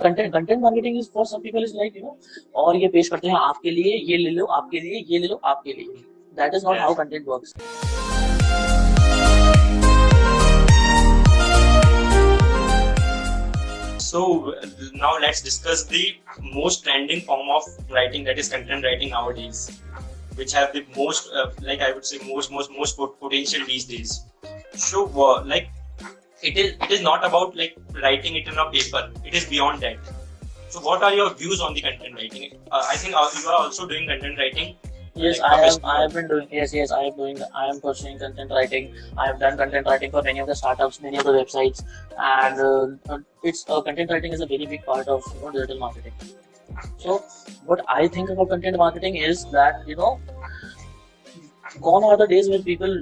Content marketing is for some people is like और ये पेश करते हैं आपके लिए, ये ले लो आपके लिए, ये ले लो आपके लिए. That is not how content works. So now let's discuss the most trending form of writing, that is content writing nowadays, which have the most, like I would say, most potential these days. So like it is not about like writing it in a paper. It is beyond that. So what are your views on the content writing? I think you are also doing content writing. Yes, like I have been doing. Yes, I am pursuing content writing. I have done content writing for many of the startups, many of the websites, and it's content writing is a very big part of digital marketing. So, what I think about content marketing is that gone are the days where people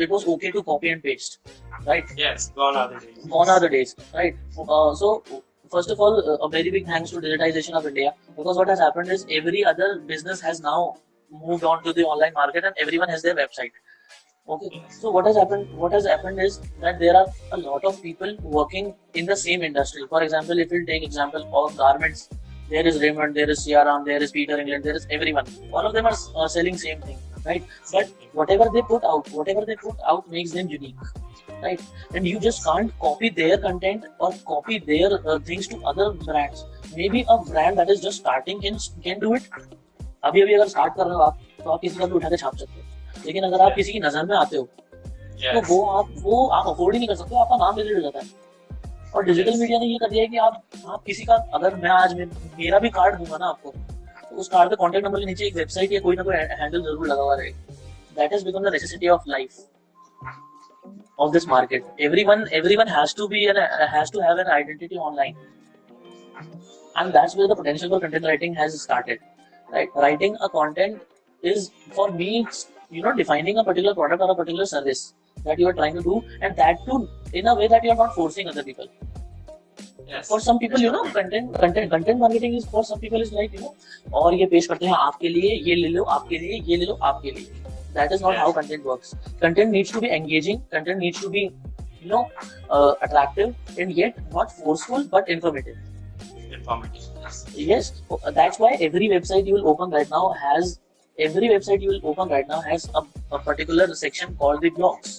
it was okay to copy and paste, right? Yes, gone are the days. Gone are the days, right? So. First of all, a very big thanks to digitization of India, because what has happened is every other business has now moved on to the online market and everyone has their website. Okay, so what has happened is that there are a lot of people working in the same industry. For example, if you take example of garments, there is Raymond, there is Siaram, there is Peter England, there is everyone. All of them are selling same thing, right? But whatever they put out makes them unique, right? And you just can't copy their content or copy their things to other brands. Maybe a brand that is just starting can do it. अभी अगर start कर रहे हो आप, तो आप किसी का भी उठा के छाप सकते हो. लेकिन अगर आप किसी की नजर में आते हो, तो वो आप अफोर्ड ही नहीं कर सकते, आपका नाम डिलीट हो जाता है. और डिजिटल मीडिया ने ये कर दिया है कि आप किसी का, अगर मैं आज मेरा भी कार्ड दूंगा ना आपको, तो उस कार्ड पे कॉन्टेक्ट नंबर के नीचे एक वेबसाइट या कोई ना कोई हैंडल जरूर लगा हुआ रहेगा. That has become the necessity of life of this market. Everyone has to have an identity online, and that's where the potential for content writing has started. Right, writing a content is, for me, it's, defining a particular product or a particular service that you are trying to do, and that too in a way that you are not forcing other people. Yes. For some people, content marketing is, for some people is like और ये पेश करते हैं आपके लिए, ये ले लो आपके लिए, ये ले लो आपके लिए. That is not how content works. Content needs to be engaging. Content needs to be, attractive, and yet not forceful but informative. Yes, that's why every website you will open right now has a particular section called the blogs,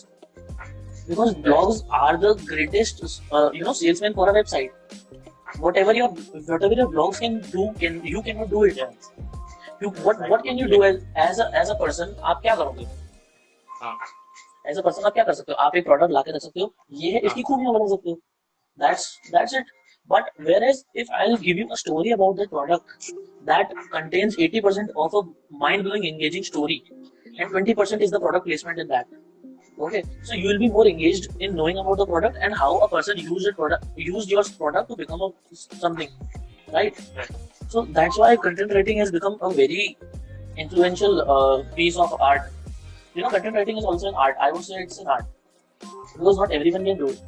because blogs are the greatest salesman for a website. Whatever your blogs can do, you cannot do it. What can you do as a person? आप क्या करोगे? As a person आप क्या कर सकते हो? आप एक प्रोडक्ट लाके रख सकते हो, ये है, इसकी खूबियां बता सकते हो. That's it. But whereas if I'll give you a story about that product that contains 80% of a mind-blowing, engaging story, and 20% is the product placement in that. Okay, so you will be more engaged in knowing about the product and how a person used your product to become something, right? So that's why content writing has become a very influential piece of art. Content writing is also an art. I would say it's an art, because not everyone can do it.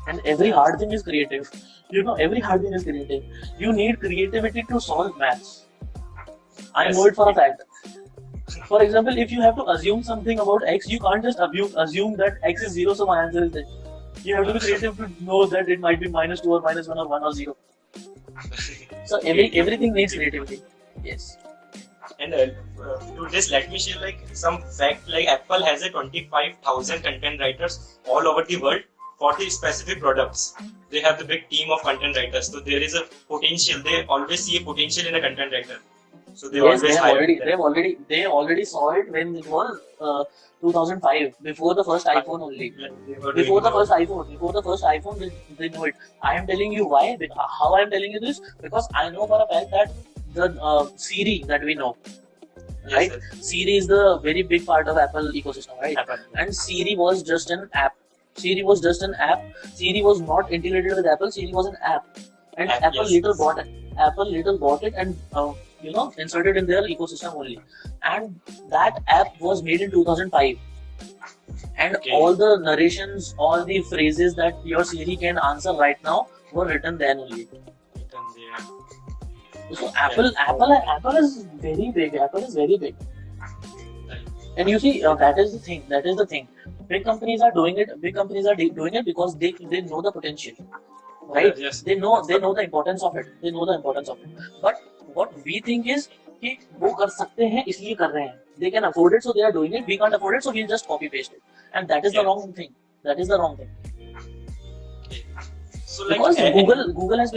And every hard thing is creative. Every hard thing is creative. You need creativity to solve maths. I know it for a fact. For example, if you have to assume something about x, you can't just assume that x is 0, so my answer is that. You have to be creative to know that it might be -2 or -1 or 1 or 0. So everything needs creativity. Yes. And to this, let me share like some fact. Like Apple has a 25,000 content writers all over the world for the specific products. They have the big team of content writers. So there is a potential. They always see a potential in a content writer. So they already saw it when it was 2005, before the first iPhone only. Before the first iPhone, they know it. I am telling you why. How I am telling you this? Because I know for a fact that the Siri that we know, right? Yes. Siri is the very big part of Apple ecosystem, right? Apple. And Siri was just an app. Siri was not integrated with Apple. Siri was an app, and Apple later bought it and inserted in their ecosystem only. And that app was made in 2005. And all the narrations, all the phrases that your Siri can answer right now were written then only. So Apple is very big. Apple is very big. And you see, that is the thing. Big companies are doing it because they know the potential. right? Yes. They know the importance of it. They know the importance of it. But what we think is कि वो कर सकते हैं इसलिए कर रहे हैं. They can afford it, so they are doing it. We can't afford it, so we'll just copy paste it. And that is the Yes. wrong thing. That is the wrong thing. Okay. So like Because Google has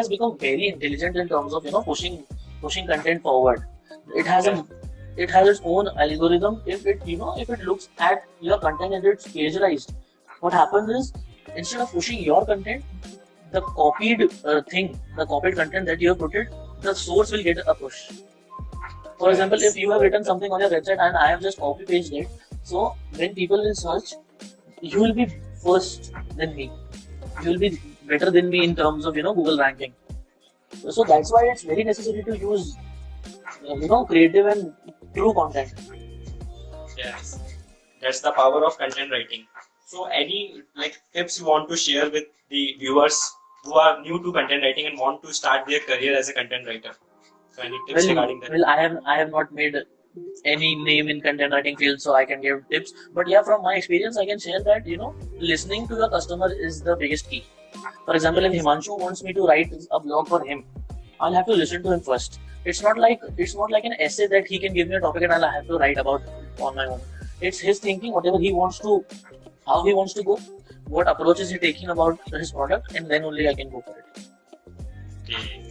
become very intelligent in terms of pushing content forward. It has its own algorithm. If it looks at your content and it's plagiarized, what happens is instead of pushing your content, the copied the copied content that you have put it, the source will get a push. For example, if you have written something on your website and I have just copy pasted it, so when people will search, you will be first than me. You will be better than me in terms of Google ranking. So that's why it's very necessary to use creative and true content. yes, that's the power of content writing. So any like tips you want to share with the viewers who are new to content writing and want to start their career as a content writer? So any tips regarding that? Well, I have not made any name in content writing field, so I can give tips. But yeah, from my experience, I can share that listening to your customer is the biggest key. For example, if Himanshu wants me to write a blog for him, I'll have to listen to him first. It's not like an essay that he can give me a topic and I'll have to write about on my own. It's his thinking, whatever he wants to, how he wants to go, what approach is he taking about his product, and then only I can go for it. Okay.